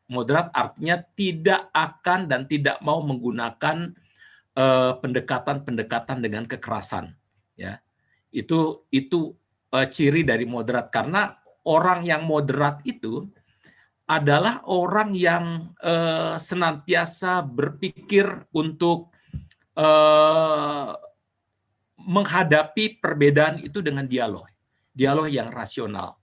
Moderat artinya tidak akan dan tidak mau menggunakan pendekatan-pendekatan dengan kekerasan. Ya, itu ciri dari moderat, karena orang yang moderat itu adalah orang yang senantiasa berpikir untuk eh, menghadapi perbedaan itu dengan dialog yang rasional.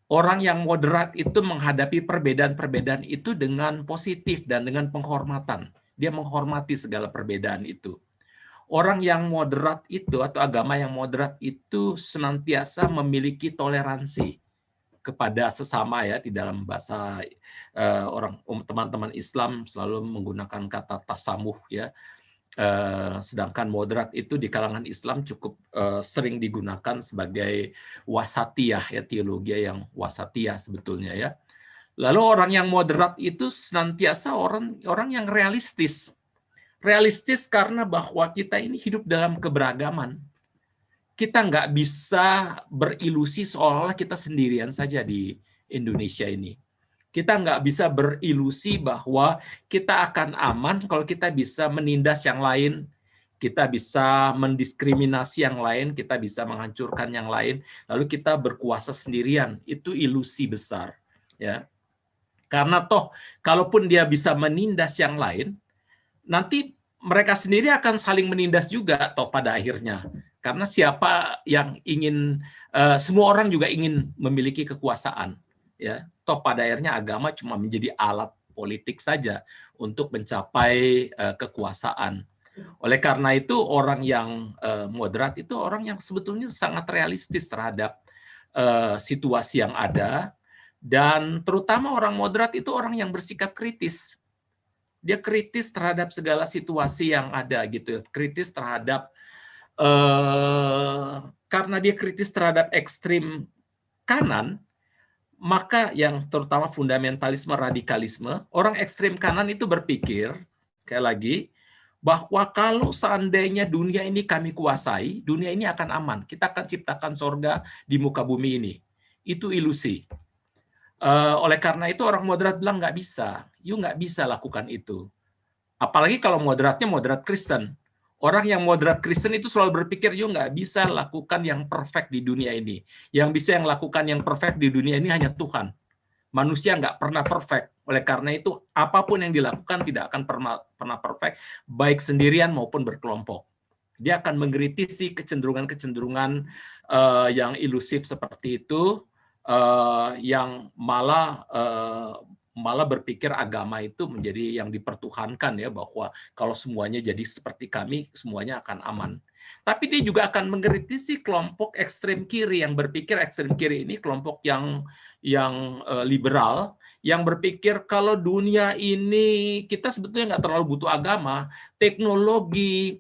Orang yang moderat itu menghadapi perbedaan-perbedaan itu dengan positif dan dengan penghormatan. Dia menghormati segala perbedaan itu. Orang yang moderat itu atau agama yang moderat itu senantiasa memiliki toleransi kepada sesama, ya. Di dalam bahasa teman-teman Islam selalu menggunakan kata tasamuh, ya. Sedangkan moderat itu di kalangan Islam cukup sering digunakan sebagai wasatiyah, ya, teologi yang wasatiyah sebetulnya, ya. Lalu orang yang moderat itu senantiasa orang yang realistis. Realistis karena bahwa kita ini hidup dalam keberagaman. Kita nggak bisa berilusi seolah-olah kita sendirian saja di Indonesia ini. Kita nggak bisa berilusi bahwa kita akan aman kalau kita bisa menindas yang lain, kita bisa mendiskriminasi yang lain, kita bisa menghancurkan yang lain, lalu kita berkuasa sendirian. Itu ilusi besar, ya. Karena toh kalaupun dia bisa menindas yang lain, nanti mereka sendiri akan saling menindas juga toh pada akhirnya. Karena siapa yang ingin, semua orang juga ingin memiliki kekuasaan, ya. Toh pada akhirnya agama cuma menjadi alat politik saja untuk mencapai kekuasaan. Oleh karena itu orang yang moderat itu orang yang sebetulnya sangat realistis terhadap situasi yang ada, dan terutama orang moderat itu orang yang bersikap kritis. Dia kritis terhadap segala situasi yang ada, gitu. Kritis terhadap karena dia kritis terhadap ekstrim kanan, maka yang terutama fundamentalisme, radikalisme, orang ekstrim kanan itu berpikir, sekali lagi, bahwa kalau seandainya dunia ini kami kuasai, dunia ini akan aman. Kita akan ciptakan sorga di muka bumi ini. Itu ilusi. Oleh karena itu orang moderat bilang nggak bisa. You nggak bisa lakukan itu. Apalagi kalau moderatnya moderat Kristen. Orang yang moderat Kristen itu selalu berpikir, you nggak bisa lakukan yang perfect di dunia ini. Yang bisa yang lakukan yang perfect di dunia ini hanya Tuhan. Manusia nggak pernah perfect. Oleh karena itu, apapun yang dilakukan tidak akan pernah perfect, baik sendirian maupun berkelompok. Dia akan mengkritisi kecenderungan-kecenderungan yang ilusif seperti itu, yang malah berpikir agama itu menjadi yang dipertuhankan, ya, bahwa kalau semuanya jadi seperti kami, semuanya akan aman. Tapi dia juga akan mengkritisi kelompok ekstrem kiri yang berpikir ekstrem kiri ini kelompok yang liberal, yang berpikir kalau dunia ini kita sebetulnya nggak terlalu butuh agama, teknologi,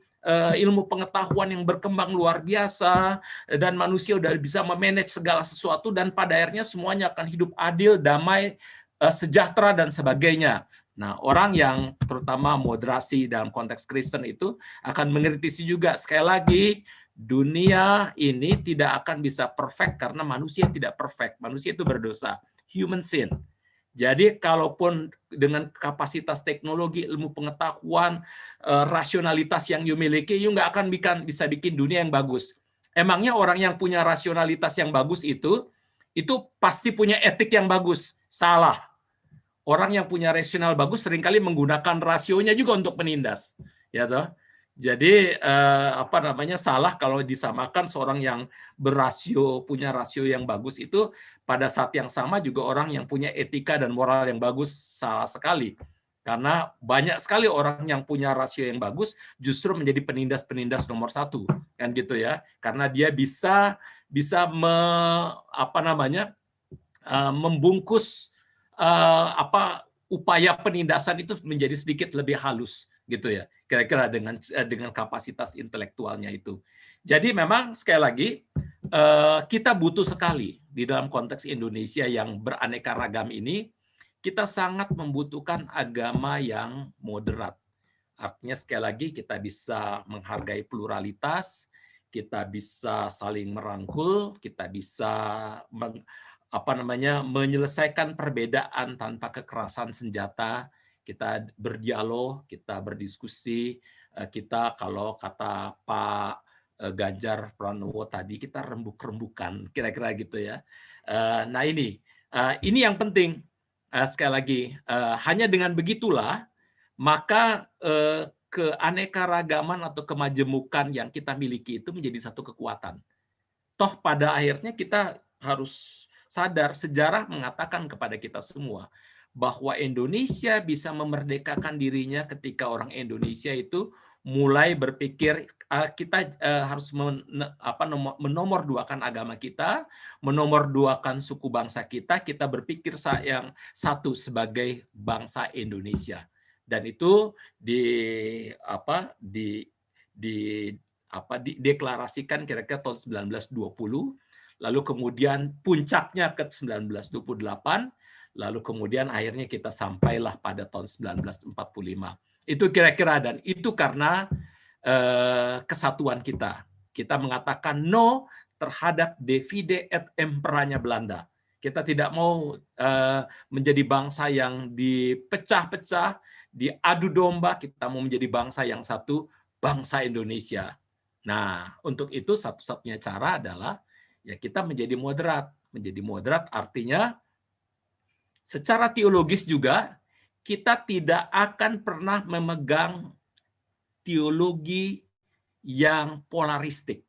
ilmu pengetahuan yang berkembang luar biasa, dan manusia udah bisa memanage segala sesuatu, dan pada akhirnya semuanya akan hidup adil, damai, sejahtera, dan sebagainya. Nah, orang yang terutama moderasi dalam konteks Kristen itu akan mengkritisi juga, sekali lagi, dunia ini tidak akan bisa perfect karena manusia tidak perfect. Manusia itu berdosa. Human sin. Jadi kalaupun dengan kapasitas teknologi, ilmu pengetahuan, rasionalitas yang you miliki, you nggak akan bisa bikin dunia yang bagus. Emangnya orang yang punya rasionalitas yang bagus itu pasti punya etik yang bagus? Salah. Orang yang punya rasional bagus seringkali menggunakan rasionya juga untuk menindas, ya toh. Jadi salah kalau disamakan seorang yang punya rasio yang bagus itu pada saat yang sama juga orang yang punya etika dan moral yang bagus. Salah sekali. Karena banyak sekali orang yang punya rasio yang bagus justru menjadi penindas-penindas nomor satu, kan gitu, ya. Karena dia bisa membungkus upaya penindasan itu menjadi sedikit lebih halus, gitu, ya, kira-kira dengan kapasitas intelektualnya itu. Jadi memang sekali lagi kita butuh sekali di dalam konteks Indonesia yang beraneka ragam ini, kita sangat membutuhkan agama yang moderat. Artinya sekali lagi kita bisa menghargai pluralitas, kita bisa saling merangkul, kita bisa menyelesaikan perbedaan tanpa kekerasan senjata. Kita berdialog, kita berdiskusi, kita kalau kata Pak Ganjar Pranowo tadi, kita rembuk-rembukan, kira-kira gitu ya. Nah ini yang penting. Sekali lagi, hanya dengan begitulah maka keanekaragaman atau kemajemukan yang kita miliki itu menjadi satu kekuatan. Toh pada akhirnya kita harus sadar, sejarah mengatakan kepada kita semua bahwa Indonesia bisa memerdekakan dirinya ketika orang Indonesia itu mulai berpikir kita harus menomorduakan agama kita, menomorduakan suku bangsa kita, kita berpikir yang satu sebagai bangsa Indonesia. Dan itu dideklarasikan kira-kira tahun 1920, lalu kemudian puncaknya ke 1928, lalu kemudian akhirnya kita sampailah pada tahun 1945. Itu kira-kira, dan itu karena kesatuan kita. Kita mengatakan no terhadap divide et impera-nya Belanda. Kita tidak mau menjadi bangsa yang dipecah-pecah, diadu domba, kita mau menjadi bangsa yang satu, bangsa Indonesia. Nah, untuk itu satu-satunya cara adalah ya kita menjadi moderat. Menjadi moderat artinya secara teologis juga kita tidak akan pernah memegang teologi yang polaristik.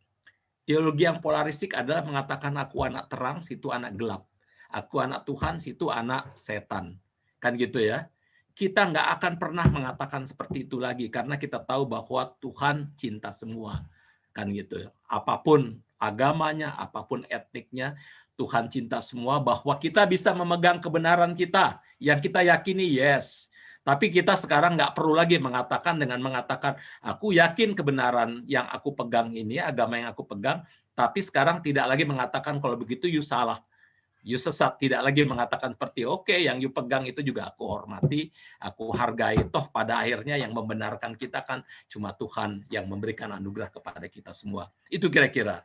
Teologi yang polaristik adalah mengatakan aku anak terang, situ anak gelap. Aku anak Tuhan, situ anak setan. Kan gitu ya. Kita nggak akan pernah mengatakan seperti itu lagi karena kita tahu bahwa Tuhan cinta semua. Kan gitu. Apapun agamanya, apapun etniknya, Tuhan cinta semua, bahwa kita bisa memegang kebenaran kita yang kita yakini, yes. Tapi kita sekarang nggak perlu lagi mengatakan aku yakin kebenaran yang aku pegang ini, agama yang aku pegang, tapi sekarang tidak lagi mengatakan kalau begitu you salah, you sesat. Tidak lagi mengatakan seperti oke, yang you pegang itu juga aku hormati, aku hargai. Toh pada akhirnya yang membenarkan kita kan cuma Tuhan yang memberikan anugerah kepada kita semua. Itu kira-kira.